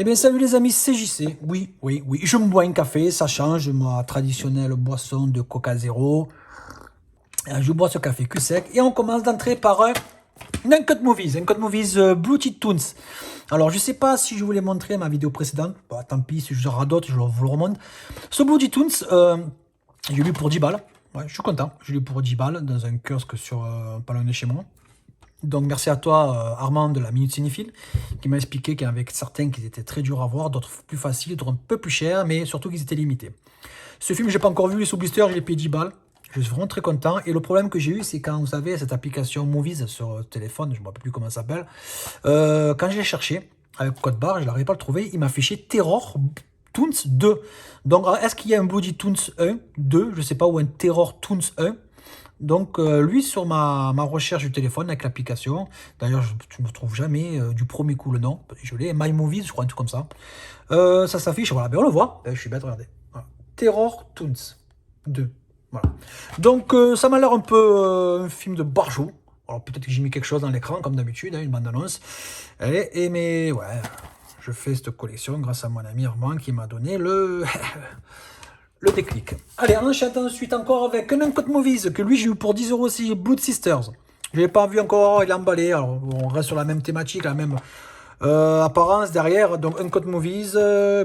bien, salut les amis, c'est JC. Oui, je me bois un café, ça change ma traditionnelle boisson de Coca Zéro. Je bois ce café cul sec et on commence d'entrer par un Uncut Movies Bluetooth Toons. Alors, je sais pas si je vous l'ai montré ma vidéo précédente. Bah, tant pis, si je radote, je vous le remonte. Ce Bluetooth Toons, j'ai lu pour 10 balles. Ouais, je suis content. J'ai lu pour 10 balles dans un kiosque sur pas loin de chez moi. Donc merci à toi Armand de la Minute Cinéphile qui m'a expliqué qu'il y en avait certains qui étaient très durs à voir, d'autres plus faciles, d'autres un peu plus chers, mais surtout qu'ils étaient limités. Ce film, j'ai pas encore vu, les sous-blisters, je l'ai payé 10 balles. Je suis vraiment très content. Et le problème que j'ai eu, c'est quand vous savez cette application Movies sur téléphone, je ne me rappelle plus comment ça s'appelle, quand je l'ai cherché avec code barre, je n'arrivais pas à le trouver, il m'a affiché Terror Toons 2. Donc est-ce qu'il y a un Bloody Toons 1, 2, je ne sais pas, ou un Terror Toons 1? Donc lui sur ma recherche du téléphone avec l'application, d'ailleurs je ne me trouve jamais du premier coup le nom, je l'ai, My Movies je crois, un truc comme ça, ça s'affiche, voilà, ben on le voit, je suis bête, regardez, voilà. Terror Toons 2, voilà. Donc ça m'a l'air un peu un film de barjot, alors peut-être que j'ai mis quelque chose dans l'écran comme d'habitude, hein, une bande-annonce, mais ouais, je fais cette collection grâce à mon ami Armand qui m'a donné le déclic. Allez, on enchaîne ensuite encore avec un Uncut Movies, que lui j'ai eu pour 10 € aussi, Blood Sisters. Je l'ai pas vu encore, il est emballé, alors on reste sur la même thématique, la même apparence derrière, donc Uncut Movies,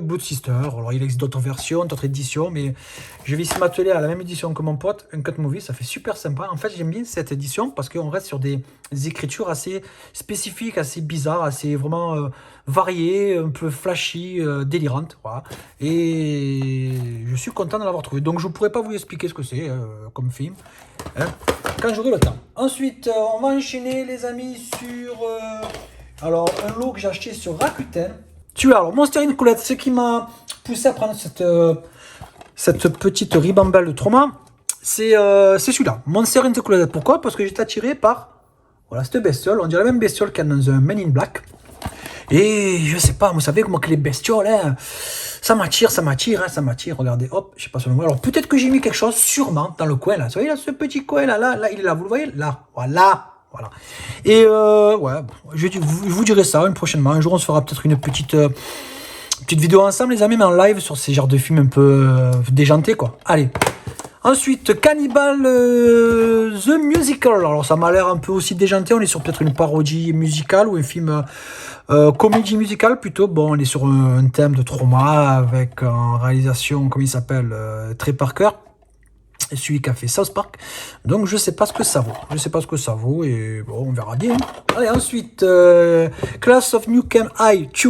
Blood Sisters. Alors il existe d'autres versions, d'autres éditions, mais je vais ici m'atteler à la même édition que mon pote, Uncut Movies, ça fait super sympa. En fait j'aime bien cette édition parce qu'on reste sur des écritures assez spécifiques, assez bizarres, assez vraiment variées, un peu flashy, délirantes, voilà. Et je suis content de l'avoir trouvé. Donc je ne pourrais pas vous expliquer ce que c'est comme film, hein, quand j'aurai le temps. Ensuite, on va enchaîner les amis sur... alors, un lot que j'ai acheté sur Rakuten. Celui-là, alors Monster in Colette, ce qui m'a poussé à prendre cette petite ribambelle de trauma, c'est celui-là, Monster in Colette. Pourquoi? Parce que j'étais attiré par, voilà, cette bestiole. On dirait la même bestiole qu'il y a dans un Men in Black. Et je sais pas, vous savez comment que les bestioles, hein, ça m'attire. Regardez, hop, je sais pas sur le mot. Alors peut-être que j'ai mis quelque chose, sûrement, dans le coin là. Vous voyez là, ce petit coin là, il est là, vous le voyez là, voilà. Et ouais, je vous dirai ça prochainement. Un jour, on se fera peut-être une petite vidéo ensemble, les amis, mais en live sur ces genres de films un peu déjantés, quoi. Allez. Ensuite, Cannibal The Musical. Alors, ça m'a l'air un peu aussi déjanté. On est sur peut-être une parodie musicale ou un film comédie musicale plutôt. Bon, on est sur un thème de trauma avec en réalisation, comment il s'appelle, Trey Parker. Celui qui a fait South Park, donc je sais pas ce que ça vaut, et bon, on verra bien. Allez, ensuite Class of Nukem High 2,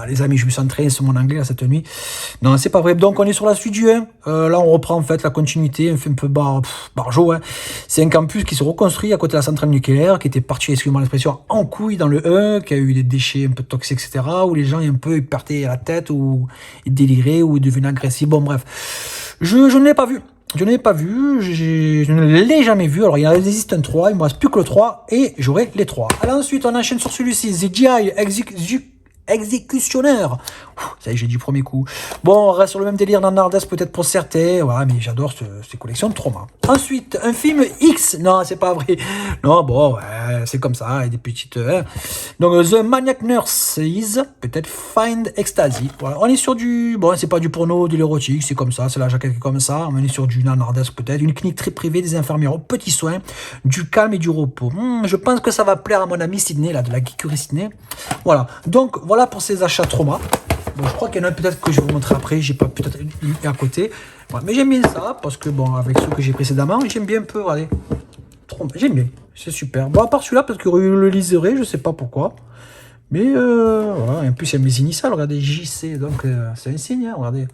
les amis, je me suis entraîné sur mon anglais là, cette nuit, non c'est pas vrai. Donc on est sur la suite du 1, là on reprend en fait la continuité, un peu barjot, hein. C'est un campus qui se reconstruit à côté de la centrale nucléaire, qui était parti, excusez-moi l'expression, en couille dans le 1, qui a eu des déchets un peu toxiques, etc., où les gens un peu ils perdaient la tête, ou ils déliraient, ou ils devenaient agressifs, bon bref, je ne l'ai pas vu. Je ne l'ai pas vu, je ne l'ai jamais vu. Alors il en existe un 3, il ne me reste plus que le 3 et j'aurai les 3. Alors ensuite on enchaîne sur celui-ci, The GI Executioner. Ça y est, j'ai dit premier coup. Bon, on reste sur le même délire dans Nardes peut-être pour certains. Voilà, mais j'adore ces collections de trauma. Ensuite, un film X. Non, c'est pas vrai. Non, bon, ouais, c'est comme ça, et des petites... Donc, The Maniac Nurses, peut-être Find Ecstasy. Voilà, on est sur du... Bon, c'est pas du porno, de l'érotique, c'est comme ça, c'est la jaquette comme ça. On est sur du Nardes peut-être. Une clinique très privée, des infirmières aux petits soins, du calme et du repos. Je pense que ça va plaire à mon ami Sydney, là, de la geekerie Sydney. Voilà, donc voilà pour ces achats trauma. Bon, je crois qu'il y en a peut-être que je vais vous montrer après, j'ai pas peut-être à côté. Ouais, mais j'aime bien ça, parce que bon, avec ceux que j'ai précédemment, j'aime bien un peu, regardez. J'aime bien, c'est super. Bon, à part celui-là, parce que je le liserai, je sais pas pourquoi. Mais voilà, et en plus il y a mes initiales, regardez, JC, donc c'est un signe, hein, regardez.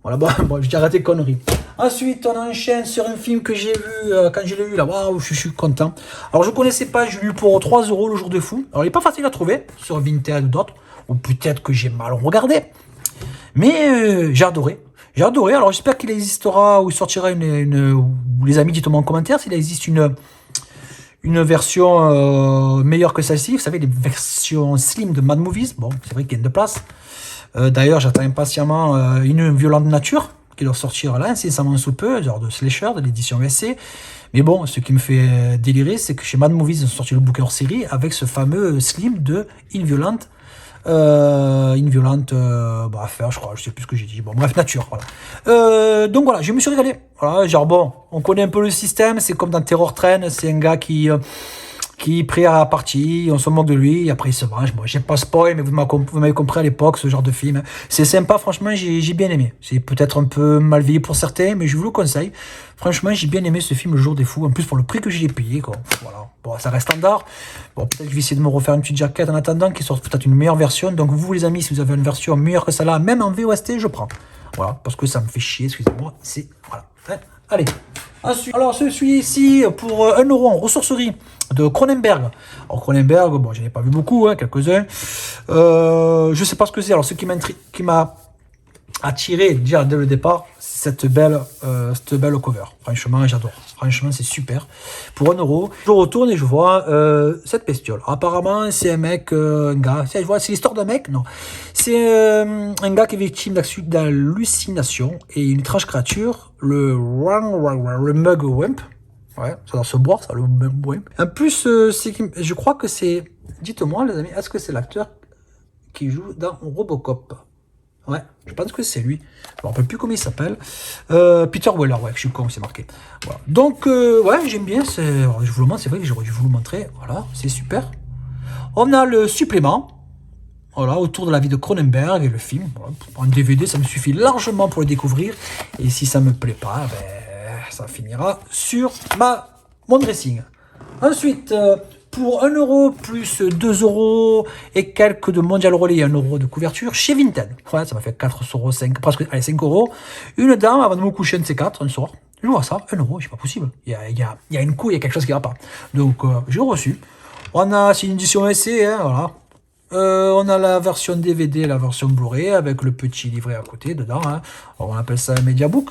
Voilà, bon, j'ai arrêté conneries. Ensuite, on enchaîne sur un film que j'ai vu, quand je l'ai vu là, waouh, je suis content. Alors, je connaissais pas, j'ai lu pour 3 € le jour de fou. Alors, il est pas facile à trouver sur Vinted ou d'autres, ou peut-être que j'ai mal regardé. Mais j'ai adoré. Alors, j'espère qu'il existera, ou il sortira ou les amis, dites-moi en commentaire s'il existe une version meilleure que celle-ci. Vous savez, les versions slim de Mad Movies. Bon, c'est vrai qu'il y a de place. D'ailleurs, j'attends impatiemment Une violente nature, qui doit sortir là, incessamment sous peu, genre de slasher, de l'édition VSC. Mais bon, ce qui me fait délirer, c'est que chez Mad Movies, ils ont sorti le bouquin hors série avec ce fameux slim de Une violente Une violente affaire, je crois, je sais plus ce que j'ai dit. Bon, bref, nature, voilà. Donc voilà, je me suis régalé. Voilà, genre bon, on connaît un peu le système, c'est comme dans Terror Train, c'est un gars qui est pris à la partie, on se moque de lui, et après il se venge. Bon, j'ai pas spoil, mais vous m'avez compris à l'époque, ce genre de film. C'est sympa, franchement, j'ai bien aimé. C'est peut-être un peu mal veillé pour certains, mais je vous le conseille. Franchement, j'ai bien aimé ce film, Le Jour des Fous. En plus, pour le prix que j'ai payé, quoi. Voilà. Bon, ça reste standard. Bon, peut-être que je vais essayer de me refaire une petite jaquette en attendant, qu'il sorte peut-être une meilleure version. Donc, vous, les amis, si vous avez une version meilleure que celle-là, même en VOST, je prends. Voilà, parce que ça me fait chier, excusez-moi. C'est. Voilà. Hein, allez. Ensuite, alors, celui-ci, pour 1 euro en ressourcerie de Cronenberg. Alors, Cronenberg, bon, je n'ai pas vu beaucoup, hein, quelques-uns. Je sais pas ce que c'est. Alors, ce qui m'a attiré déjà dès le départ, cette belle cover. Franchement, j'adore. Franchement, c'est super. Pour 1 euro, je retourne et je vois cette bestiole. Alors, apparemment, c'est un mec, un gars. Je vois, c'est l'histoire d'un mec, non. C'est un gars qui est victime d'hallucination et une étrange créature, le Mugwump. Ouais, ça doit se boire, ça, le Mugwump. En plus, je crois que c'est. Dites-moi, les amis, est-ce que c'est l'acteur qui joue dans Robocop? Ouais, je pense que c'est lui. Je ne me rappelle plus comment il s'appelle. Peter Weller, ouais, je suis con, c'est marqué. Voilà. Donc, ouais, j'aime bien. Je vous le montre, c'est vrai que j'aurais dû vous le montrer. Voilà, c'est super. On a le supplément. Voilà, autour de la vie de Cronenberg et le film. Voilà, pour un DVD, ça me suffit largement pour le découvrir. Et si ça me plaît pas, ben, ça finira sur mon dressing. Ensuite, pour 1 euro plus 2 euros et quelques de Mondial Relais et 1 euro de couverture chez Vinted. Ouais, ça m'a fait 4 euros, 5, presque, allez, 5 euros. Une dame avant de me coucher un de ces 4 un soir. Je vois ça, 1 euro, c'est pas possible. Il y a une couille, il y a quelque chose qui va pas. Donc, j'ai reçu. C'est une édition essai, hein, voilà. On a la version DVD, la version Blu-ray avec le petit livret à côté dedans. Hein. Alors, on appelle ça un Mediabook.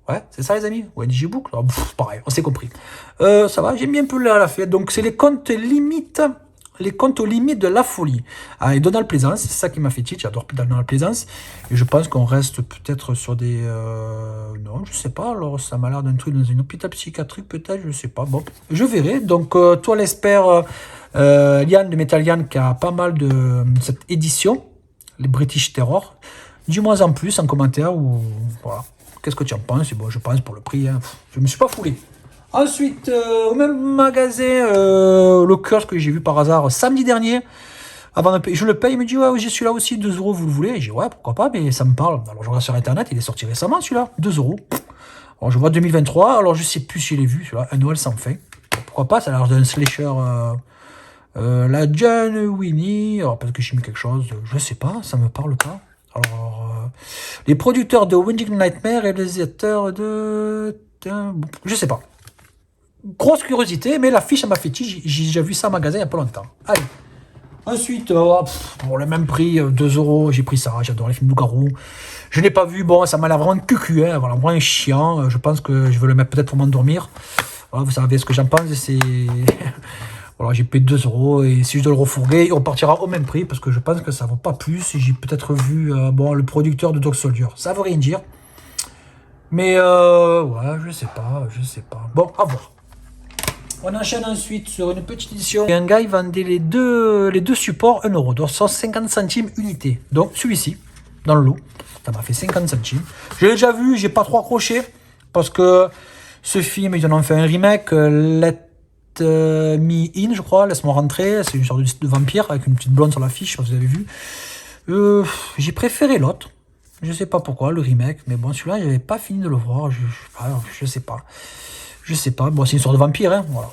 Ouais, c'est ça les amis. Ou un Digibook. Alors, pareil, on s'est compris. Ça va, j'aime bien un peu la fête. Donc c'est les comptes limites. Les comptes aux limites de la folie. Et Donald Pleasance, c'est ça qui m'a fait titre. J'adore Donald Pleasance. Et je pense qu'on reste peut-être sur des... Non, je sais pas. Alors ça m'a l'air d'un truc dans un hôpital psychiatrique peut-être. Je sais pas. Bon, je verrai. Donc toi l'espère... Liane de Metal Liane qui a pas mal de cette édition, les British Terror. Dis-moi en plus en commentaire ou voilà. Qu'est-ce que tu en penses? Et bon, je pense pour le prix, hein, je me suis pas foulé. Ensuite, au même magasin, le kiosque que j'ai vu par hasard samedi dernier, avant de payer, je le paye, il me dit ouais, j'ai celui-là aussi, 2 euros, vous le voulez? J'ai dit ouais, pourquoi pas, mais ça me parle. Alors je regarde sur internet, il est sorti récemment celui-là, 2 euros. Alors je vois 2023, alors je sais plus si je l'ai vu, celui-là, un Noël sans fin. Pourquoi pas, ça a l'air d'un slasher. La John Winnie, alors peut-être que j'ai mis quelque chose, je sais pas, ça me parle pas. Alors, les producteurs de Winding Nightmare et les réalisateurs de... Je sais pas. Grosse curiosité, mais l'affiche, ça m'a fait titre, j'ai déjà vu ça en magasin il y a pas longtemps. Allez. Ensuite, pour le même prix, 2 euros, j'ai pris ça, j'adore les films de garou. Je n'ai pas vu, bon, ça m'a l'air vraiment cucu, hein, voilà, vraiment chiant, je pense que je vais le mettre peut-être pour m'endormir. Voilà, vous savez ce que j'en pense, c'est... Voilà, j'ai payé 2 euros et si je dois le refourguer, il repartira au même prix parce que je pense que ça ne vaut pas plus. J'ai peut-être vu le producteur de Dog Soldier. Ça veut rien dire. Mais ouais, je sais pas. Bon, à voir. On enchaîne ensuite sur une petite édition. Et un gars, il vendait les deux supports 1 euro, donc 150 centimes unité. Donc celui-ci, dans le lot, ça m'a fait 50 centimes. Je l'ai déjà vu, j'ai pas trop accroché parce que ce film, ils en ont fait un remake, Me In, je crois, Laisse-moi rentrer, c'est une sorte de vampire avec une petite blonde sur l'affiche, je sais pas si vous avez vu. J'ai préféré l'autre, je sais pas pourquoi, le remake, mais bon, celui-là, j'avais pas fini de le voir, je sais pas, bon, c'est une sorte de vampire, hein, voilà.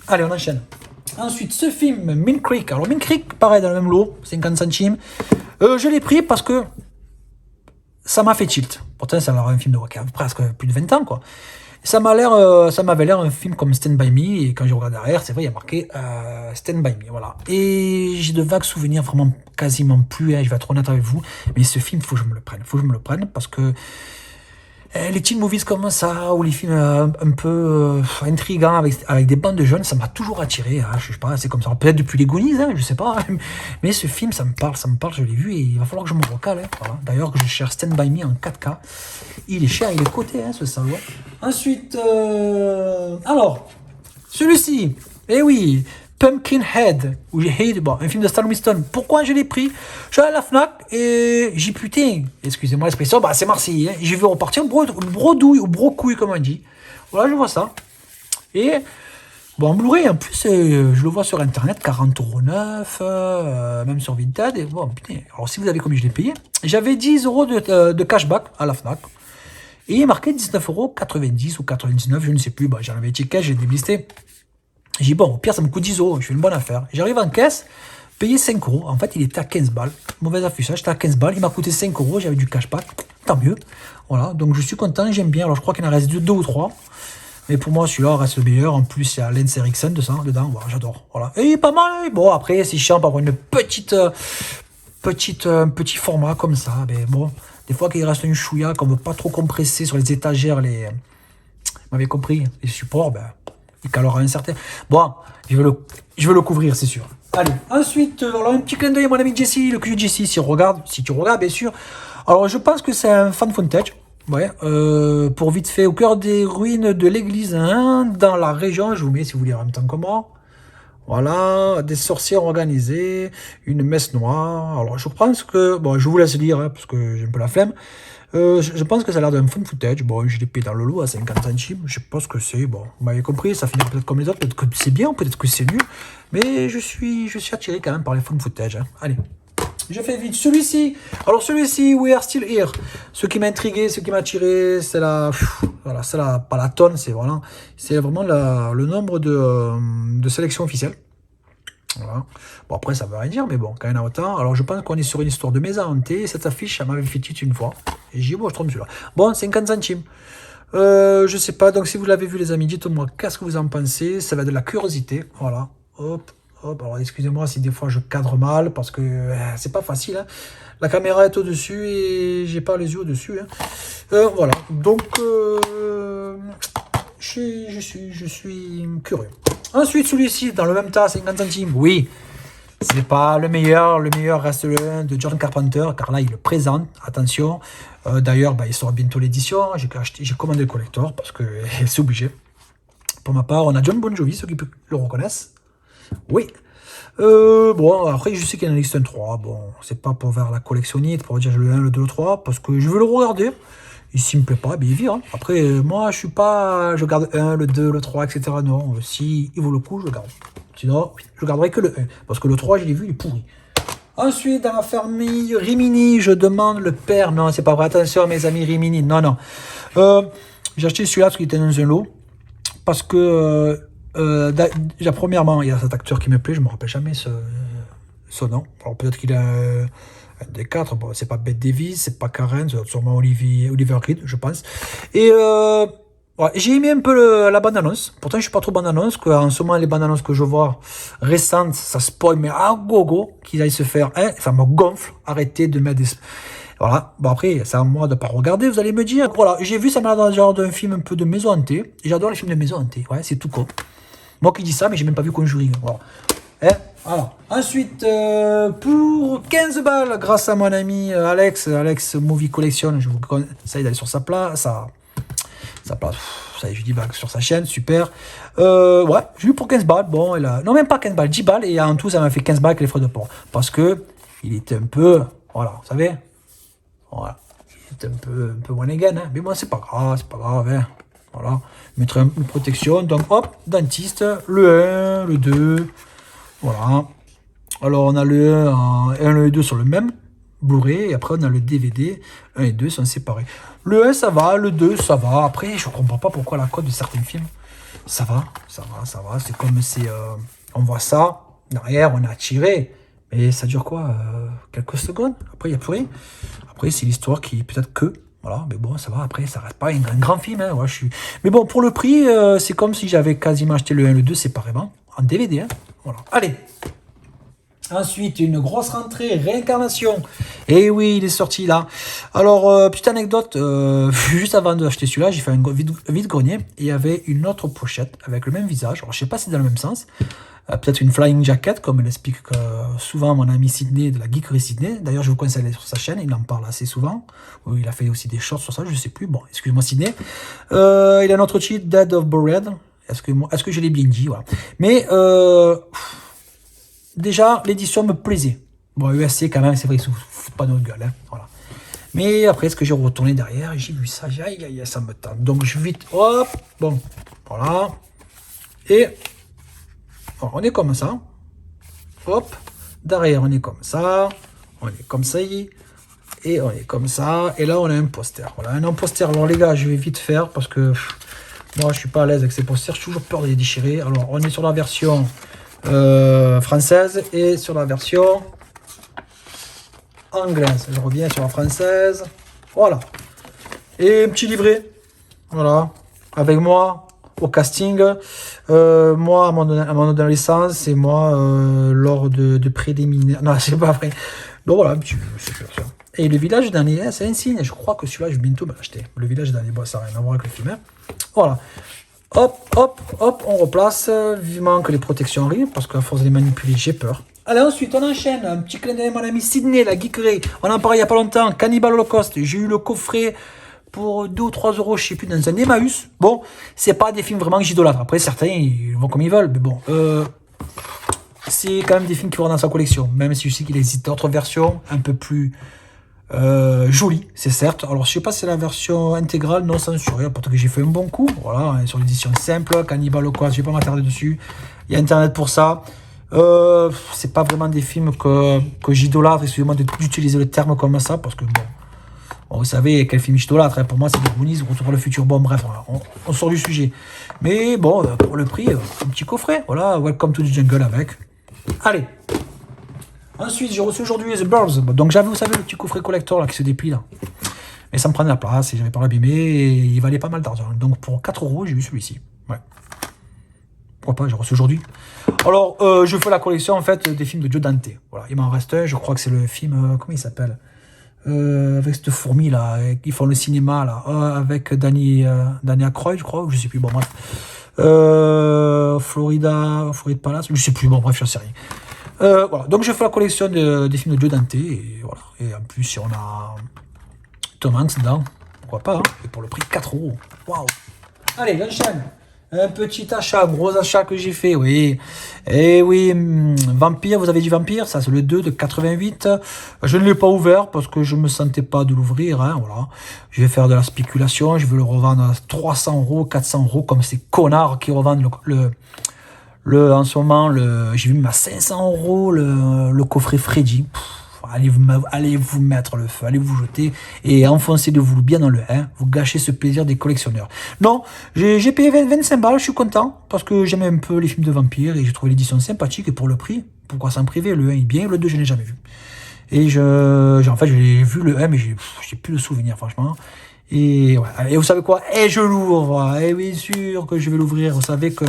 Allez, on enchaîne. Ensuite, ce film, Mean Creek, alors Mean Creek, pareil, dans le même lot, 50 centimes, je l'ai pris parce que ça m'a fait tilt, pourtant, ça a l'air un film de presque plus de 20 ans, quoi. Ça m'avait l'air un film comme Stand By Me, et quand je regarde derrière, c'est vrai, il y a marqué Stand By Me, voilà. Et j'ai de vagues souvenirs, vraiment quasiment plus, hein, je vais être honnête avec vous, mais ce film, faut que je me le prenne, parce que les teen movies comme ça, ou les films un peu intrigants avec des bandes de jeunes, ça m'a toujours attiré, hein, je sais pas, c'est comme ça, peut-être depuis les Goonies, hein, je sais pas, mais ce film, ça me parle, je l'ai vu, et il va falloir que je me recale, hein, voilà. D'ailleurs, que je cherche Stand By Me en 4K, il est cher, il est coté, hein, ce salaud. Ensuite, alors, celui-ci, eh oui, Pumpkinhead, ou Head, bon, un film de Stan Winston. Pourquoi je l'ai pris? Je suis allé à la Fnac et j'ai putain, excusez-moi l'expression, bah c'est Marseillais, hein. J'ai vu repartir brodouille ou brocouille comme on dit. Voilà, je vois ça. Et bon, en Blu-ray, en plus, je le vois sur internet, 40,9 €, même sur Vinted. Et bon, putain, alors si vous avez combien je l'ai payé, j'avais 10 € de cashback à la Fnac. Et il est marqué 19,90 € ou 99 €, je ne sais plus. Bah, j'en avais ticket, j'ai déblisté. J'ai dit, bon, au pire, ça me coûte 10 €, je fais une bonne affaire. J'arrive en caisse, payé 5 €. En fait, il était à 15 balles. Mauvais affichage, j'étais à 15 balles. Il m'a coûté 5 €, j'avais du cashback. Tant mieux. Voilà, donc je suis content, j'aime bien. Alors, je crois qu'il en reste deux ou trois. Mais pour moi, celui-là reste le meilleur. En plus, il y a Lens Eriksen dedans. Voilà, j'adore. Voilà. Et il est pas mal. Bon, après, c'est chiant pour avoir une petit format comme ça. Mais bon, des fois qu'il reste une chouïa qu'on veut pas trop compresser sur les étagères, vous m'avez compris, les supports, ben, il calera un certain. Bon, je veux le couvrir, c'est sûr. Allez, ensuite, alors un petit clin d'œil à mon ami Jesse, le cul Jesse, si tu regardes, bien sûr. Alors, je pense que c'est un fan footage. Ouais, pour vite fait, au cœur des ruines de l'église, hein, dans la région, je vous mets si vous voulez en même temps que moi. Voilà, des sorcières organisées, une messe noire. Alors, je pense que, bon, je vous laisse lire, hein, parce que j'ai un peu la flemme. Je pense que ça a l'air d'un fun footage. Bon, je l'ai payé dans le lot à 50 centimes. Je sais pas ce que c'est. Bon, vous m'avez compris, ça finit peut-être comme les autres. Peut-être que c'est bien, peut-être que c'est nul. Mais je suis attiré quand même par les fun footage. Hein. Allez, je fais vite. Celui-ci, We Are Still Here. Ce qui m'a intrigué, ce qui m'a attiré, c'est voilà, c'est pas la tonne, c'est vraiment le nombre de sélections officielles. Voilà. Bon, après, ça veut rien dire, mais bon, quand il y en a autant. Alors, je pense qu'on est sur une histoire de maison hantée. Cette affiche, elle m'avait fait titre une fois. Et j'ai dit, bon, je trompe celui-là. Bon, 50 centimes. Je sais pas. Donc, si vous l'avez vu, les amis, dites-moi qu'est-ce que vous en pensez. Ça va de la curiosité. Voilà. Hop, hop. Alors, excusez-moi si des fois je cadre mal parce que c'est pas facile. Hein. La caméra est au-dessus et j'ai pas les yeux au-dessus. Hein. Voilà. Donc, je suis curieux. Ensuite, celui-ci, dans le même tas, 50 centimes. Oui, c'est pas le meilleur. Le meilleur reste le 1 de John Carpenter, car là, il le présente. Attention. D'ailleurs, il sort bientôt l'édition. J'ai commandé le collector parce que c'est obligé. Pour ma part, on a John Bon Jovi, ceux qui le reconnaissent. Oui. Bon, après, je sais qu'il y en a un 3. Bon, c'est pas pour faire la collectionniste, pour dire le 1, le 2, le 3, parce que je veux le regarder. Et s'il me plaît pas, il vire. Hein. Après, moi, je suis pas. Je garde 1, le 2, le 3, etc. Non, si il vaut le coup, je le garde. Sinon, je garderai que le 1. Parce que le 3, je l'ai vu, il est pourri. Ensuite, dans la famille Rimini, je demande le père. Non, c'est pas vrai. Attention, mes amis Rimini. Non. J'ai acheté celui-là parce qu'il était dans un lot. Parce que, déjà, premièrement, il y a cet acteur qui me plaît. Je me rappelle jamais son nom. Alors, peut-être qu'il a. Un des quatre, bon, c'est pas Bette Davis, c'est pas Karen, c'est sûrement Oliver Reed, je pense. Et ouais, j'ai aimé un peu la bande-annonce. Pourtant, je suis pas trop bande-annonce, qu'en ce moment, les bandes-annonces que je vois récentes, ça spoil, mais à gogo, qu'ils aillent se faire, hein, ça me gonfle. Arrêtez de mettre des. Voilà, bon après, c'est à moi de pas regarder, vous allez me dire. Voilà, j'ai vu, ça m'a l'air dans le genre d'un film un peu de maison hantée. Et j'adore les films de maison hantée, ouais, c'est tout con. Moi qui dis ça, mais j'ai même pas vu Conjuring. Voilà. Hein, voilà. Ensuite, pour 15 balles, grâce à mon ami Alex Movie Collection, je vous conseille d'aller sur sa place, ça je dis sur sa chaîne, super. Ouais, j'ai eu pour 15 balles, bon, non même pas 15 balles, 10 balles, et en tout ça m'a fait 15 balles avec les frais de port. Parce que il était un peu, voilà, vous savez, voilà, il était un peu monégan, hein, mais moi c'est pas grave, hein. Voilà, mettre une protection, donc hop, dentiste, le 1, le 2, voilà. Alors on a le 1 et le 2 sur le même Blu-ray, et après on a le DVD, 1 et 2 sont séparés. Le 1 ça va, le 2 ça va, après je comprends pas pourquoi la cote de certains films, ça va, c'est comme si on voit ça, derrière on a tiré, mais ça dure quoi, quelques secondes, après il n'y a plus rien, après c'est l'histoire qui peut-être que, voilà, mais bon ça va, après ça reste pas un grand film, hein, ouais, mais bon pour le prix, c'est comme si j'avais quasiment acheté le 1 et le 2 séparément, en DVD, hein, voilà, allez. Ensuite, une grosse rentrée, réincarnation. Et oui, il est sorti là. Alors, petite anecdote, juste avant d'acheter celui-là, j'ai fait un vide-grenier et il y avait une autre pochette avec le même visage. Alors, je sais pas si c'est dans le même sens. Peut-être une flying jacket, comme l'explique souvent mon ami Sydney de la Geekery Sydney. D'ailleurs, je vous conseille d'aller sur sa chaîne, il en parle assez souvent. Il a fait aussi des shorts sur ça, je sais plus. Bon, excuse-moi Sydney. Il a un autre titre, Dead of Bored. Est-ce que je l'ai bien dit, voilà. Mais déjà, l'édition me plaisait. Bon, USC quand même, c'est vrai, ils se foutent pas de notre gueule, hein, voilà. Mais après, ce que j'ai retourné derrière, j'ai vu ça, aïe, aïe, ça me tente. Donc je vite, hop, bon, voilà. Et on est comme ça. Hop, derrière on est comme ça. On est comme ça. Et on est comme ça. Et là on a un poster. Voilà, un poster. Alors les gars, je vais vite faire parce que moi je suis pas à l'aise avec ces posters. J'ai toujours peur de les déchirer. Alors on est sur la version française et sur la version anglaise. Je reviens sur la française. Voilà. Et un petit livret. Voilà. Avec moi au casting. Moi, à mon adolescence, et moi, lors de préliminaires. Non, c'est pas vrai. Donc voilà, un petit peu, c'est ça. Et le village dernier, c'est un signe. Je crois que celui-là, je vais bientôt me l'acheter. Le village dernier, bon, ça n'a rien à voir avec le film. Hein. Voilà. Hop, hop, hop, on replace. Vivement que les protections arrivent, parce qu'à force de les manipuler, j'ai peur. Allez, ensuite, on enchaîne. Un petit clin d'œil à mon ami Sydney, la geekerie. On en parlait il n'y a pas longtemps. Cannibal Holocaust. J'ai eu le coffret pour 2 ou 3 euros, je sais plus, dans un Emmaüs. Bon, c'est pas des films vraiment que j'idolâtre. Après, certains, ils vont comme ils veulent. Mais bon, c'est quand même des films qui vont dans sa collection. Même si je sais qu'il existe d'autres versions un peu plus jolies, c'est certes. Alors, je sais pas si c'est la version intégrale, non censurée. Peut-être que j'ai fait un bon coup. Voilà, sur l'édition simple, Cannibal Holocaust, je vais pas m'attarder dessus. Il y a Internet pour ça. C'est pas vraiment des films que j'idolâtre. Excusez-moi d'utiliser le terme comme ça, parce que bon, vous savez quel film j'idolâtre, hein. Pour moi c'est des Goonies, Retour vers le futur. Bon bref, on sort du sujet. Mais bon, pour le prix, un petit coffret, voilà, Welcome to the Jungle avec. Allez. Ensuite, j'ai reçu aujourd'hui The Birds. Donc j'avais, vous savez, le petit coffret collector là qui se déplie là. Mais ça me prenait la place et j'avais pas l'abîmer et il valait pas mal d'argent. Donc pour 4 euros, j'ai eu celui-ci. Ouais. Pourquoi pas, j'ai reçu aujourd'hui. Alors, je fais la collection en fait des films de Joe Dante. Voilà, il m'en reste un, je crois que c'est le film, comment il s'appelle avec cette fourmi là, qui font le cinéma là, avec Danny Aykroyd, je crois, je sais plus, bon bref. Florida Palace, je sais plus, bon bref, je sais rien. Voilà, donc je fais la collection des films de Joe Dante, et voilà. Et en plus, si on a Tom Hanks dedans, pourquoi pas, hein, et pour le prix de 4 euros. Waouh! Allez, j'enchaîne. Un petit achat, gros achat que j'ai fait, oui. Et oui, Vampire, vous avez dit Vampire, ça c'est le 2 de 88. Je ne l'ai pas ouvert parce que je me sentais pas de l'ouvrir, hein, voilà. Je vais faire de la spéculation, je vais le revendre à 300 euros, 400 euros, comme ces connards qui revendent en ce moment, j'ai vu même à 500 euros le coffret Freddy. Allez vous mettre le feu, allez vous jeter et enfoncez de vous bien dans le hein, vous gâchez ce plaisir des collectionneurs. Non, j'ai payé 25 balles, je suis content parce que j'aime un peu les films de vampires et j'ai trouvé l'édition sympathique et pour le prix, pourquoi s'en priver, le 1 est bien, le 2 je n'ai jamais vu. Et en fait, j'ai vu le 1 mais j'ai plus de souvenirs franchement. Et, ouais. Et vous savez quoi? Et je l'ouvre. Et oui, sûr que je vais l'ouvrir. Vous savez que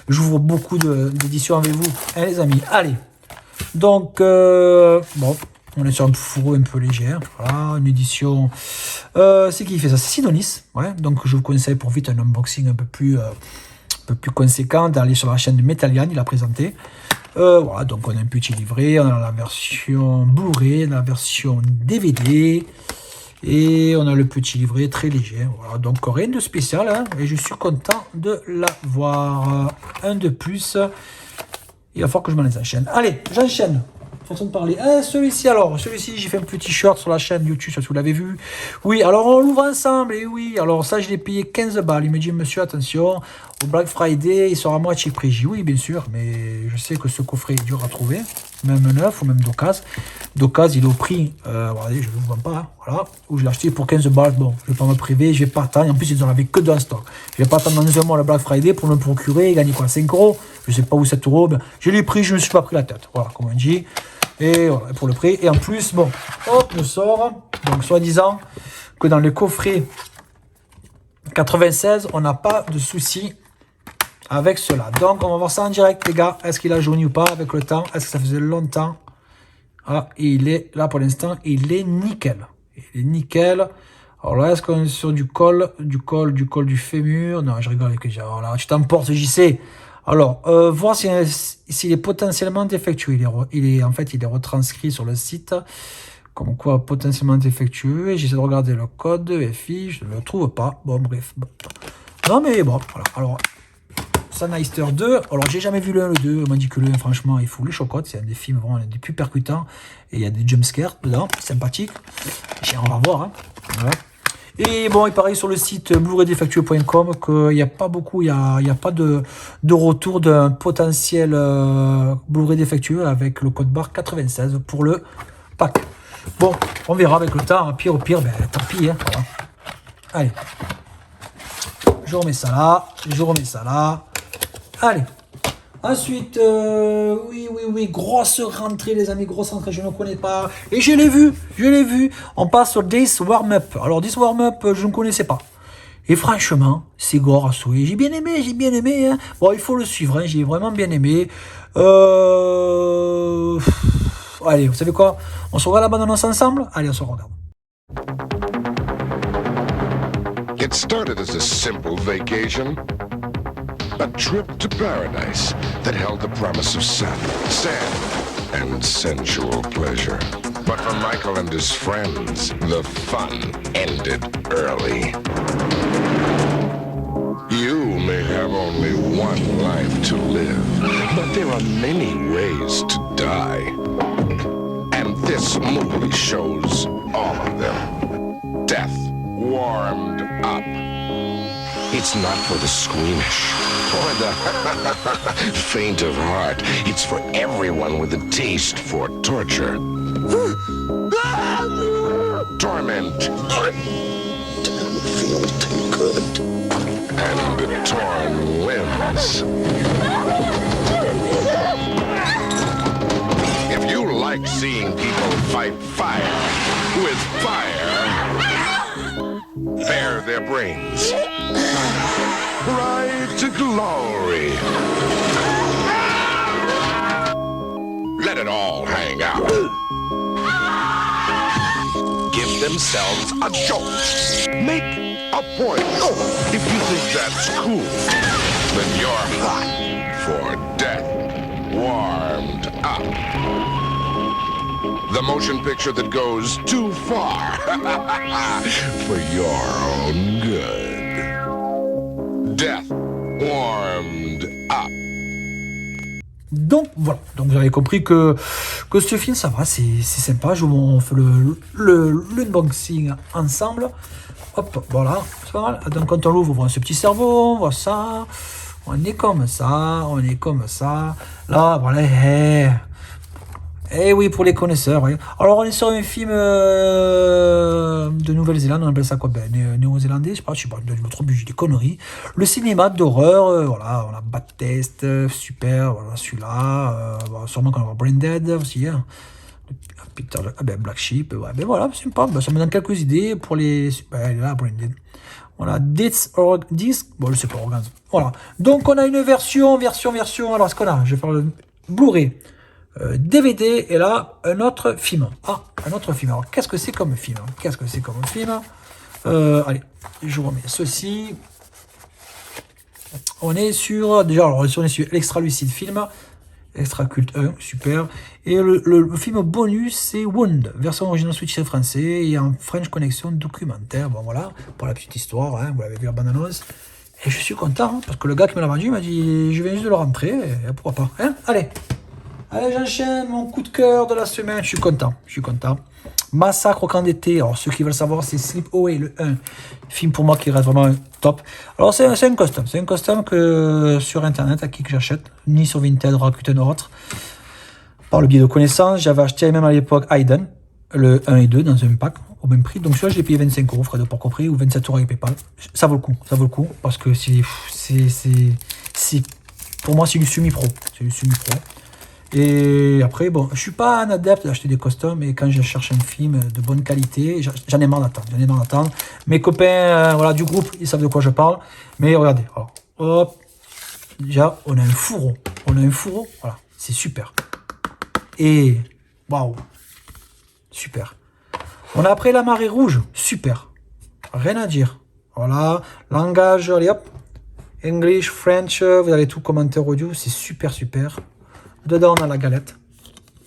j'ouvre beaucoup d'éditions avec vous, hein, les amis. Allez. Donc, bon. On est sur un fourreau un peu léger. Voilà, une édition. C'est qui fait ça? C'est Sidonis. Ouais, donc je vous conseille pour vite un unboxing un peu plus conséquent d'aller sur la chaîne de Metalian. Il a présenté. Voilà, donc on a un petit livret. On a la version Blu-ray, la version DVD. Et on a le petit livret très léger. Voilà, donc rien de spécial. Hein, et je suis content de l'avoir. Un de plus. Il va falloir que je m'en les enchaîne. Allez, j'enchaîne. Façon de parler. Celui-ci, j'ai fait un petit short sur la chaîne YouTube, si vous l'avez vu. Oui, alors on l'ouvre ensemble, et oui, alors ça, je l'ai payé 15 balles. Il me dit, monsieur, attention, au Black Friday, il sera à moitié prix. J'ai dit, oui, bien sûr, mais je sais que ce coffret est dur à trouver, même neuf ou même d'occasion. D'occasion, il est au prix, regardez, je ne vous vends pas, hein, voilà, où je l'ai acheté pour 15 balles. Bon, je ne vais pas me priver, je vais pas attendre. En plus, ils n'en avaient que dans stock. Je ne vais pas attendre dans un mois le Black Friday pour me procurer et gagner quoi, 5 euros. Je ne sais pas où 7 euros. Ben, je l'ai pris, je ne me suis pas pris la tête. Voilà, comme on dit. Et voilà, pour le prix. Et en plus, bon, hop, je sors. Donc, soi-disant que dans le coffret 96, on n'a pas de souci avec cela. Donc, on va voir ça en direct, les gars. Est-ce qu'il a jauni ou pas avec le temps? Est-ce que ça faisait longtemps? Ah, il est là pour l'instant. Il est nickel. Il est nickel. Alors là, est-ce qu'on est sur du col du fémur? Non, je rigole avec les gens. Voilà, tu t'emportes, j'y sais. Alors, voir s'il est potentiellement défectueux. En fait, il est retranscrit sur le site comme quoi potentiellement défectueux. Et j'essaie de regarder le code FI, je ne le trouve pas. Bon, bref. Non, mais bon, voilà. Alors, Sinister 2. Alors, j'ai jamais vu le 1, le 2. On m'a dit que le 1, franchement, il faut les chocottes. C'est un des films vraiment des plus percutants. Et il y a des jumpscares dedans, sympathiques. On va voir. Hein. Voilà. Et bon, il paraît sur le site blu-raydefectueux.com qu'il n'y a pas beaucoup, il y a pas de retour d'un potentiel Blu-ray défectueux avec le code barre 96 pour le pack. Bon, on verra avec le temps. Pire au pire, ben, tant pis. Hein, voilà. Allez. Je remets ça là. Allez. Ensuite, oui, grosse rentrée, les amis, grosse rentrée, je ne connais pas. Et je l'ai vu. On passe sur This Warm-Up. Alors, This Warm-Up, je ne connaissais pas. Et franchement, c'est gore à souhait. J'ai bien aimé. Hein. Bon, il faut le suivre, hein, j'ai vraiment bien aimé. Allez, vous savez quoi? On se regarde la bande-annonce ensemble? Allez, on se regarde. It started as a simple vacation. A trip to paradise that held the promise of sun, sand, and sensual pleasure. But for Michael and his friends, the fun ended early. You may have only one life to live, but there are many ways to die. And this movie shows all of them. Death warmed up. It's not for the squeamish or the faint of heart. It's for everyone with a taste for torture. Torment. Don't feel too good. And torn limbs. If you like seeing people fight fire with fire, bare their brains. Ride to glory. Let it all hang out. Give themselves a jolt. Make a point. If you think that's cool, then you're hot for death warmed up. The motion picture that goes too far for your own good. Death warmed up. Donc voilà, donc vous avez compris que ce film ça va, c'est sympa. On fait l'unboxing ensemble. Hop, voilà, c'est pas mal. Donc quand on l'ouvre, on voit ce petit cerveau, on voit ça. On est comme ça. Là, voilà. Eh oui, pour les connaisseurs. Oui. Alors, on est sur un film de Nouvelle-Zélande, on appelle ça quoi? Néo-zélandais, je sais pas, de notre but, j'ai des conneries. Le cinéma d'horreur, voilà, on a Bad Taste, super, voilà, celui-là. Sûrement qu'on va Brain Dead aussi. Hein. Peter, Black Sheep, ouais, voilà, c'est sympa. Ça me donne quelques idées pour les. Là, Brain Dead. Voilà, Disc, bon, je sais pas, orgasme. Voilà. Donc, on a une version. Alors, ce qu'on a, je vais faire le Blu-ray. DVD et là un autre film. Un autre film. Alors qu'est-ce que c'est comme film? Allez, je remets ceci. On est sur Extra Lucide Film, Extra Culte 1, super. Et le film bonus c'est Wound, version originale Switch français et en French Connection documentaire. Bon voilà, pour la petite histoire, hein, vous l'avez vu la bande-annonce. Et je suis content hein, parce que le gars qui me l'a vendu m'a dit je viens juste de le rentrer, et pourquoi pas. Hein, allez, j'enchaîne mon coup de cœur de la semaine. Je suis content. Massacre au camp d'été. Alors, ceux qui veulent savoir, c'est Sleep Away, le 1. Film pour moi qui reste vraiment top. Alors, c'est un custom. C'est un custom que sur Internet, à qui que j'achète. Ni sur Vinted, Rakuten ou autre. Par le biais de connaissances. J'avais acheté même à l'époque Hayden, le 1 et 2, dans un pack, au même prix. Donc, celui-là, je l'ai payé 25 €, frais de port compris, ou 27 € avec PayPal. Ça vaut le coup. Parce que pour moi, c'est du semi-pro. Et après, bon, je suis pas un adepte d'acheter des customs, mais quand je cherche un film de bonne qualité, j'en ai marre d'attendre. Mes copains voilà, du groupe, ils savent de quoi je parle. Mais regardez, alors, hop, déjà, on a un fourreau, voilà, c'est super. Et, waouh, super. On a après la marée rouge, super. Rien à dire. Voilà, langage, allez hop, English, French, vous avez tout, commentaire audio, c'est super. Dedans, on a la galette.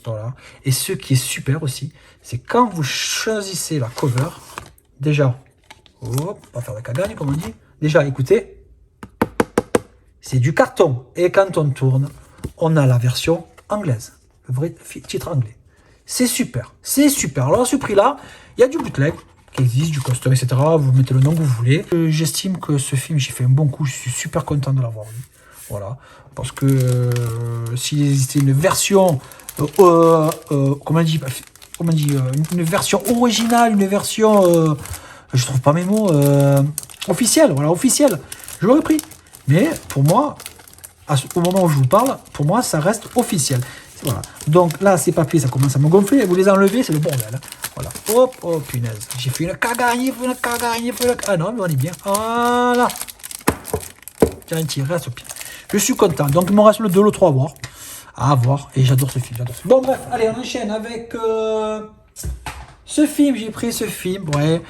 Voilà. Et ce qui est super aussi, c'est quand vous choisissez la cover, déjà, hop, pas faire de cagagne, comme on dit. Déjà, écoutez. c'est du carton. Et quand on tourne, on a la version anglaise. Le vrai titre anglais. C'est super. C'est super. Alors à ce prix-là, il y a du bootleg qui existe, du custom, etc. Vous mettez le nom que vous voulez. J'estime que ce film, j'ai fait un bon coup. Je suis super content de l'avoir vu. Voilà. Parce que s'il existait une version, comment on dit, une version originale, une version, je trouve pas mes mots, officielle. Voilà, officielle. Je l'aurais pris. Mais pour moi, au moment où je vous parle, pour moi, ça reste officiel. Voilà. Donc là, ces papiers, ça commence à me gonfler. Vous les enlevez, c'est le bordel. Hein. Voilà. Hop, oh punaise. J'ai fait une cagagne, Ah non, mais on est bien. Voilà. Tiens, un tir, reste au pied. Je suis content. Donc il me reste le 2, le 3 à voir. À voir. Et j'adore ce film. Bon, bref, allez, on enchaîne avec ce film. J'ai pris ce film. Ouais.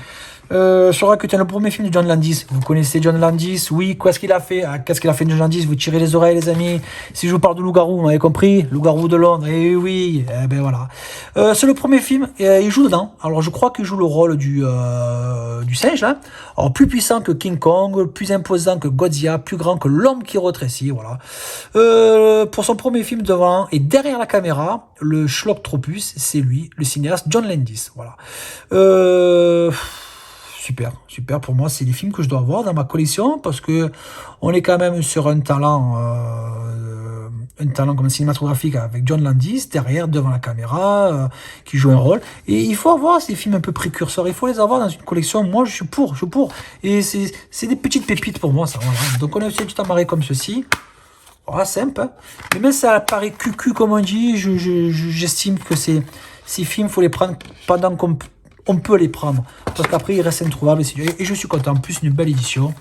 Sur Rakuten, le premier film de John Landis. Vous connaissez John Landis? Oui, qu'est-ce qu'il a fait? Qu'est-ce qu'il a fait de John Landis? Vous tirez les oreilles, les amis. Si je vous parle de Loup-garou, vous m'avez compris? Loup-garou de Londres, eh oui, eh ben voilà. C'est le premier film, et il joue dedans. Alors je crois qu'il joue le rôle du singe, là. Alors plus puissant que King Kong, plus imposant que Godzilla, plus grand que l'homme qui rétrécit, voilà. Pour son premier film devant et derrière la caméra, le Schlock-Tropus, c'est lui, le cinéaste John Landis, voilà. Super pour moi, c'est des films que je dois avoir dans ma collection parce que on est quand même sur un talent comme cinématographique avec John Landis derrière, devant la caméra, qui joue un rôle. Et il faut avoir ces films un peu précurseurs, il faut les avoir dans une collection. Moi, je suis pour. Et c'est des petites pépites pour moi, ça. Voilà. Donc on a aussi tout amarré comme ceci. Voilà, simple. Hein. Mais même ça paraît cucu, comme on dit, j'estime que ces films, il faut les prendre pendant qu'on peut les prendre. Parce qu'après, ils restent introuvables. Et je suis content. En plus, une belle édition.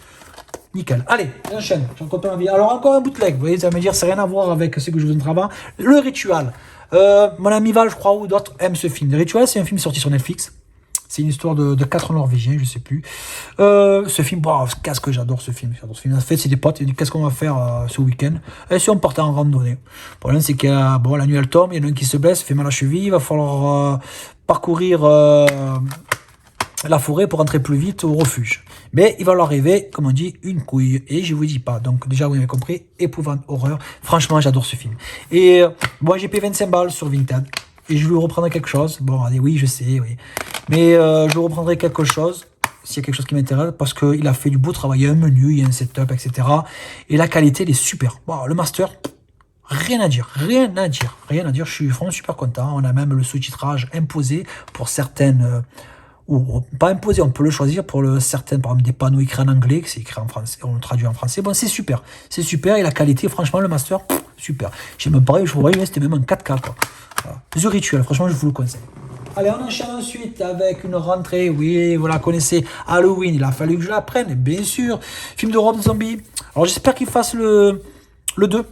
Nickel. Allez, j'enchaîne. J'en compte ma vie. Alors, encore un bootleg. Vous voyez, ça veut me dire, c'est rien à voir avec ce que je vous montre avant. Le Ritual. Mon ami Val, je crois, ou d'autres aiment ce film. Le Ritual, c'est un film sorti sur Netflix. C'est une histoire de 4 Norvégiens, je sais plus. Ce film, wow, qu'est-ce que j'adore ce film. En fait, c'est des potes. Ils disent, qu'est-ce qu'on va faire ce week-end? Et si on partait en randonnée? Le problème, c'est que la nuit, elle tombe. Il y en a un qui se blesse, fait mal à la cheville. Il va falloir parcourir la forêt pour rentrer plus vite au refuge. Mais il va leur arriver, comme on dit, une couille. Et je vous dis pas. Donc déjà, vous avez compris, épouvante, horreur. Franchement, j'adore ce film. Et moi, j'ai payé 25 balles sur Vinted. Et je vais reprendre quelque chose. Bon, allez, oui, je sais, oui. Mais je reprendrai quelque chose, s'il y a quelque chose qui m'intéresse, parce qu'il a fait du beau travail. Il y a un menu, il y a un setup, etc. Et la qualité, elle est super. Bon, le master, rien à dire. Je suis vraiment super content. On a même le sous-titrage imposé pour certaines... ou pas imposé, on peut le choisir pour certaines, par exemple, des panneaux écrits en anglais, que c'est écrit en français, on le traduit en français. Bon, c'est super. Et la qualité, franchement, le master, super. J'ai même pareil, je vous voyais, c'était même un 4K, quoi. Voilà. The Ritual, franchement, je vous le conseille. Allez, on enchaîne ensuite avec une rentrée. Oui, vous la connaissez, Halloween. Il a fallu que je la prenne, bien sûr. Film de Rob Zombie. Alors, j'espère qu'il fasse le 2.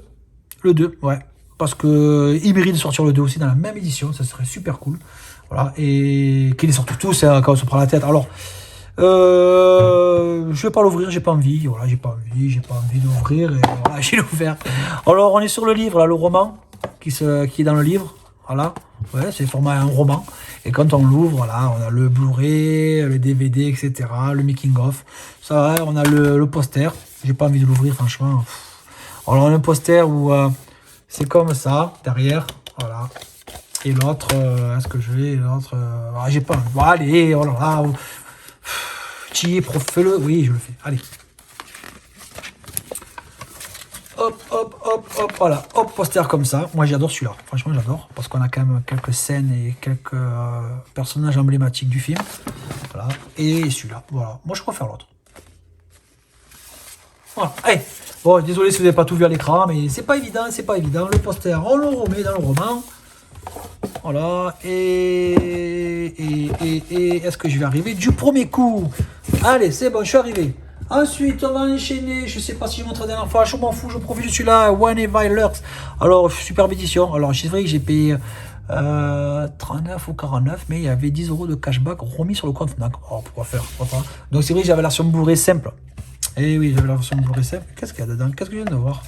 Le 2, ouais. Parce qu'il mérite de sortir le 2 aussi dans la même édition. Ça serait super cool. Voilà. Et qu'il les sortent tous quand on se prend la tête. Alors, je vais pas l'ouvrir, j'ai pas envie. Voilà, j'ai pas envie d'ouvrir. Et voilà, j'ai ouvert. Alors, on est sur le livre, là, le roman qui est dans le livre. Voilà, ouais, c'est le format un roman. Et quand on l'ouvre, voilà, on a le Blu-ray, le DVD, etc., le making-of. Ça, on a le poster. J'ai pas envie de l'ouvrir, franchement. Alors, on a un poster où c'est comme ça, derrière. Voilà. Et l'autre, est-ce que je l'ai? L'autre, j'ai pas. Voilà, allez, oh là là. Fais-le. Oui, je le fais. Allez. Hop, voilà, hop, poster comme ça. Moi, j'adore celui-là. Franchement, j'adore. Parce qu'on a quand même quelques scènes et quelques personnages emblématiques du film. Voilà. Et celui-là, voilà. Moi, je préfère l'autre. Voilà. Allez. Bon, désolé si vous n'avez pas tout vu à l'écran, mais c'est pas évident. Le poster, on le remet dans le roman. Voilà. Et est-ce que je vais arriver du premier coup? Allez, c'est bon, je suis arrivé. Ensuite, on va enchaîner. Je sais pas si je montre la dernière fois. Je m'en fous, je profite de celui-là. One Evil Lurks. Alors, superbe édition. Alors, c'est vrai que j'ai payé 39 ou 49, mais il y avait 10 € de cashback remis sur le compte Fnac. Oh, pourquoi faire? Donc, c'est vrai que j'avais la version Blu-ray simple. Eh oui, j'avais la version Blu-ray simple. Qu'est-ce qu'il y a dedans? Qu'est-ce que je viens de voir?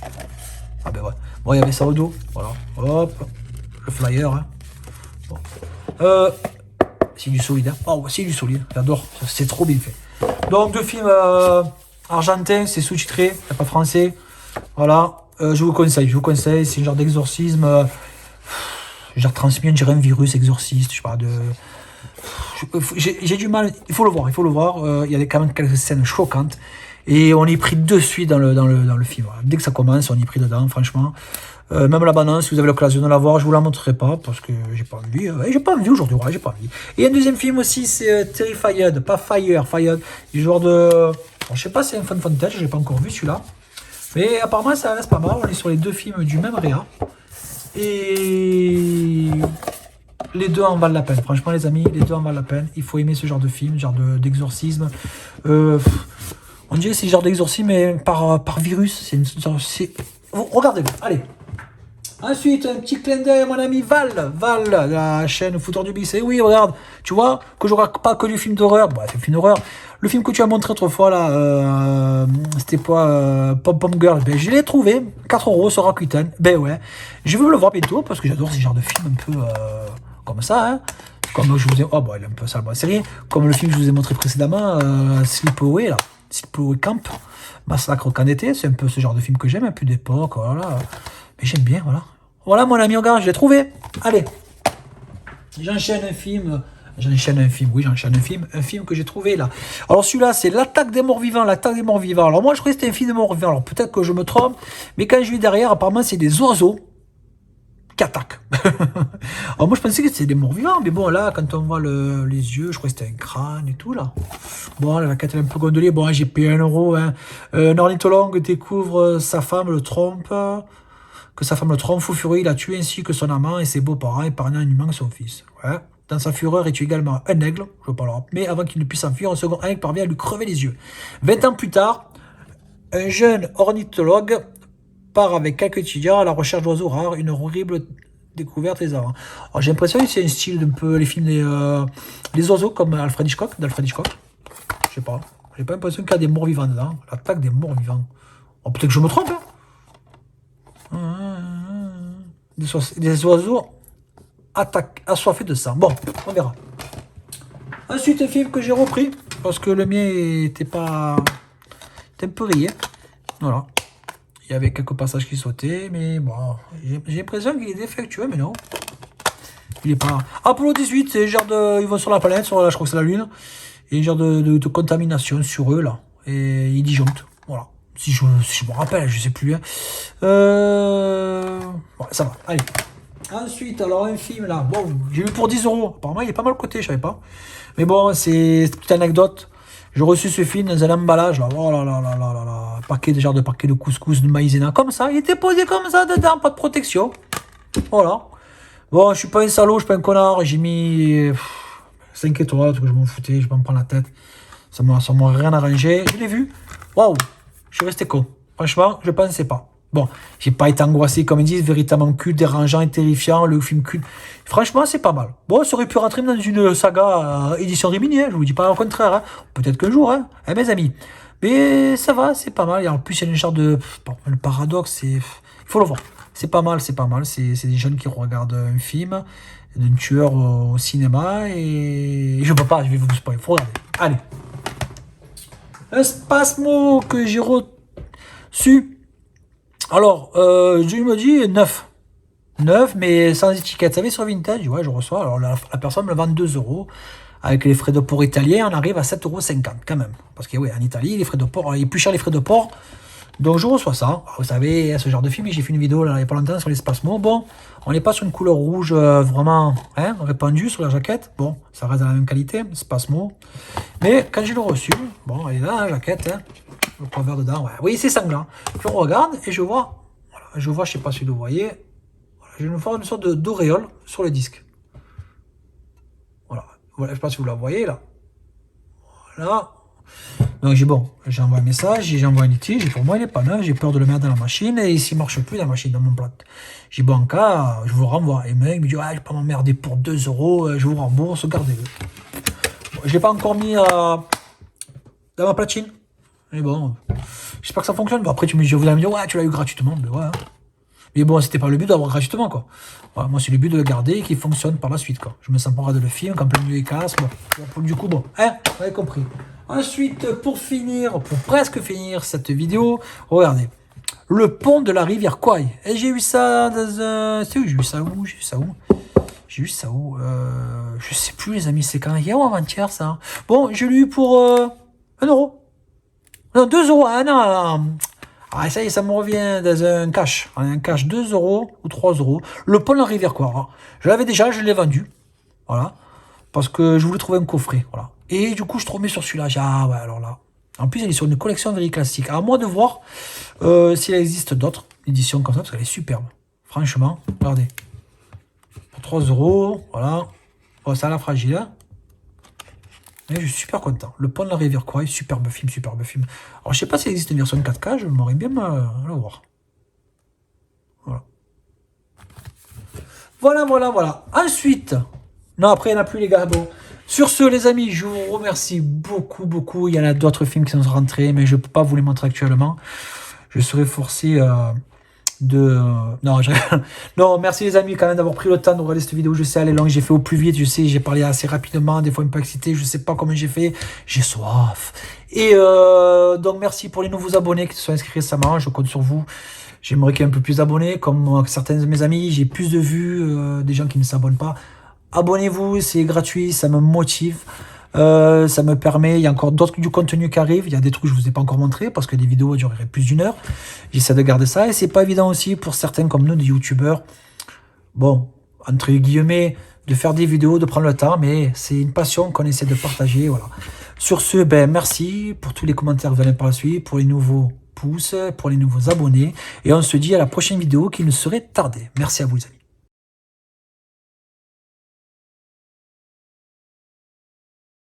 Ah, ben ouais. Bon, il y avait ça au dos. Voilà. Hop. Le flyer. Hein. Bon. C'est du solide. Hein. Oh, c'est du solide. J'adore. C'est trop bien fait. Donc, deux films argentins, c'est sous-titré, il n'y a pas français. Voilà, je vous conseille, c'est un genre d'exorcisme, genre transmis, on dirait un virus exorciste, je sais pas, j'ai du mal, il faut le voir, il y a quand même quelques scènes choquantes, et on est pris de suite dans le film, voilà. Dès que ça commence, on est pris dedans, franchement. Même la bande, si vous avez l'occasion de la voir, je vous la montrerai pas, parce que j'ai pas envie aujourd'hui, voilà, j'ai pas envie. Et un deuxième film aussi, c'est Terrified, pas Fired, du genre de... Bon, je sais pas si c'est un fan footage, j'ai pas encore vu celui-là. Mais apparemment, ça reste pas mal. On est sur les deux films du même réa. Et les deux en valent la peine. Franchement, les amis, les deux en valent la peine. Il faut aimer ce genre de film, genre d'exorcisme. On dirait que c'est le genre d'exorcisme, mais par virus. Regardez-le, allez. Ensuite, un petit clin d'œil à mon ami Val, la chaîne Fouteur du Bis. Et oui, regarde, tu vois, que je regarde pas que du film d'horreur. Bah, c'est un film d'horreur. Le film que tu as montré autrefois, là, c'était quoi, Pom Pom Girl. Ben, je l'ai trouvé, 4 € sur Rakuten. Ben ouais, je veux le voir bientôt parce que j'adore ce genre de film un peu comme ça, hein. Comme je vous ai... Oh, bah, il est un peu sale, c'est rien. Comme le film que je vous ai montré précédemment, Sleepaway, là. Sleepaway Camp, Massacre au camp d'été. C'est un peu ce genre de film que j'aime, un peu d'époque, voilà. Mais j'aime bien, voilà. Voilà, mon ami, regarde, je l'ai trouvé. Allez. J'enchaîne un film, un film que j'ai trouvé, là. Alors, celui-là, c'est L'attaque des morts vivants, Alors, moi, je croyais que c'était un film de morts vivants. Alors, peut-être que je me trompe, mais quand je vis derrière, apparemment, c'est des oiseaux qui attaquent. Alors, moi, je pensais que c'était des morts vivants, mais bon, là, quand on voit les yeux, je crois que c'était un crâne et tout, là. Bon, la quête est un peu gondolée. Bon, j'ai payé 1 €, hein. Un ornithologue découvre sa femme le trompe... Que sa femme le trompe, fou furieux, il a tué ainsi que son amant et ses beaux-parents, épargnant un humain que son fils. Ouais. Dans sa fureur, il tue également un aigle, je ne pas le rappeler, mais avant qu'il ne puisse s'enfuir, un second aigle parvient à lui crever les yeux. 20 ans plus tard, un jeune ornithologue part avec quelques étudiants à la recherche d'oiseaux rares, une horrible découverte les avant. J'ai l'impression que c'est un style d'un peu les films des oiseaux comme d'Alfred Hitchcock. Je sais pas. J'ai pas l'impression qu'il y a des morts vivants dedans. L'attaque des morts vivants. Oh, peut-être que je me trompe, hein. Des oiseaux assoiffés de sang. Bon, on verra. Ensuite, un film que j'ai repris, parce que le mien était un peu rayé. Voilà. Il y avait quelques passages qui sautaient, mais bon, j'ai l'impression qu'il est défectueux, mais non. Il est pas... Apollo 18, c'est genre de... Ils vont sur la planète, je crois que c'est la Lune, et genre de contamination sur eux, là. Et ils disjonctent. Voilà. Si je me rappelle, je sais plus. Hein. Ouais, ça va, allez. Ensuite, alors un film là, bon, j'ai vu pour 10 €. Apparemment, il est pas mal coté, je savais pas. Mais bon, c'est une petite anecdote. J'ai reçu ce film dans un emballage là. Oh là là là là là là. Paquet de couscous, de maïzena, comme ça. Il était posé comme ça dedans, pas de protection. Voilà. Bon, je suis pas un salaud, je suis pas un connard. J'ai mis 5 étoiles, parce que je m'en foutais, je vais pas me prendre la tête. Ça m'a rien arrangé. Je l'ai vu. Waouh. Je suis resté con. Franchement, je pensais pas. Bon, j'ai pas été angoissé, comme ils disent, véritablement culte, dérangeant et terrifiant, le film culte. Franchement, c'est pas mal. Bon, ça aurait pu rentrer dans une saga édition Rimini, hein, je vous dis pas au contraire. Hein. Peut-être qu'un jour, hein, mes amis. Mais ça va, c'est pas mal. Et en plus, il y a une genre de... Bon, le paradoxe, c'est... Il faut le voir. C'est pas mal. C'est des jeunes qui regardent un film d'un tueur au cinéma et... Je peux pas, je vais vous spoiler. Il faut regarder. Allez. Un spasmo que j'ai reçu. Alors, je me dis 9. 9, mais sans étiquette. Vous savez, sur Vintage, ouais, je reçois. Alors, la personne me le vend 2 €. Avec les frais de port italiens, on arrive à 7,50 € quand même. Parce que, oui, en Italie, les frais de port, il est plus cher les frais de port. Donc, je reçois ça. Alors, vous savez, ce genre de film, j'ai fait une vidéo là, il n'y a pas longtemps sur les spasmos. Bon, on n'est pas sur une couleur rouge vraiment répandue sur la jaquette. Bon, ça reste de la même qualité, spasmo. Mais quand je l'ai reçu, bon, elle est là, la jaquette, hein. Le cover dedans, ouais. Oui, c'est sanglant. Je regarde et je vois, voilà, je sais pas si vous le voyez, voilà, j'ai une sorte d'auréole sur le disque. Voilà, je sais pas si vous la voyez là. Voilà. Donc j'envoie un message, j'envoie un litige, et pour moi il n'est pas neuf, j'ai peur de le mettre dans la machine, et s'il ne marche plus dans la machine, dans mon plat. J'ai bon, en cas, je vous le renvoie. Et le mec me dit, je vais pas m'emmerder pour 2 €, je vous rembourse, gardez-le. Bon, je ne l'ai pas encore mis dans ma platine. Mais bon, j'espère que ça fonctionne. Bon, après, je vous allez me dire, ouais, tu l'as eu gratuitement. Mais ouais. Mais bon, c'était pas le but d'avoir gratuitement, quoi. Voilà, moi, c'est le but de le garder et qu'il fonctionne par la suite, quoi. Je me sens pas regarder le film, quand plein de les casse. Bon, du coup, bon, hein, vous avez compris. Ensuite, pour presque finir cette vidéo, regardez. Le pont de la rivière Kwai. Et j'ai eu ça dans un... C'est où j'ai eu ça où? J'ai eu ça où? Je sais plus, les amis, c'est quand? Hier ou avant-hier, ça? Bon, je l'ai eu pour 1 euro. Non, 2 euros. Ah non. Ah, ça y est, ça me revient dans un cash. Un cash, 2 euros ou 3 euros. Le pont de la rivière Kwai. Je l'avais déjà, je l'ai vendu. Voilà. Parce que je voulais trouver un coffret. Voilà. Et du coup, je tombais sur celui-là. Ah ouais, alors là. En plus, elle est sur une collection very classique. À moi de voir s'il existe d'autres éditions comme ça, parce qu'elle est superbe. Franchement, regardez. Pour 3 euros, voilà. Bon, ça a la fragile. Hein. Et je suis super content. Le pont de la rivière Kwai, superbe film, superbe film. Alors, je sais pas s'il existe une version 4K, je m'aurais bien la voir. Voilà. Voilà. Ensuite, non, après, il n'y en a plus, les gars. Bon. Sur ce, les amis, je vous remercie beaucoup. Il y en a d'autres films qui sont rentrés, mais je ne peux pas vous les montrer actuellement. Je serais forcé non, non, merci les amis quand même d'avoir pris le temps de regarder cette vidéo. Je sais, elle est longue, j'ai fait au plus vite. Je sais, j'ai parlé assez rapidement, des fois un peu excité. Je sais pas comment j'ai fait. J'ai soif. Et donc, merci pour les nouveaux abonnés qui se sont inscrits récemment. Je compte sur vous. J'aimerais qu'il y ait un peu plus d'abonnés. Comme certains de mes amis, j'ai plus de vues, des gens qui ne s'abonnent pas. Abonnez-vous, c'est gratuit, ça me motive. Ça me permet, il y a encore du contenu qui arrive, il y a des trucs que je vous ai pas encore montré parce que des vidéos dureraient plus d'1 heure. J'essaie de garder ça et c'est pas évident aussi pour certains comme nous, des youtubeurs. Bon, entre guillemets, de faire des vidéos, de prendre le temps, mais c'est une passion qu'on essaie de partager, voilà. Sur ce, ben merci pour tous les commentaires que vous allez par la suite, pour les nouveaux pouces, pour les nouveaux abonnés et on se dit à la prochaine vidéo qui ne saurait tarder. Merci à vous les amis.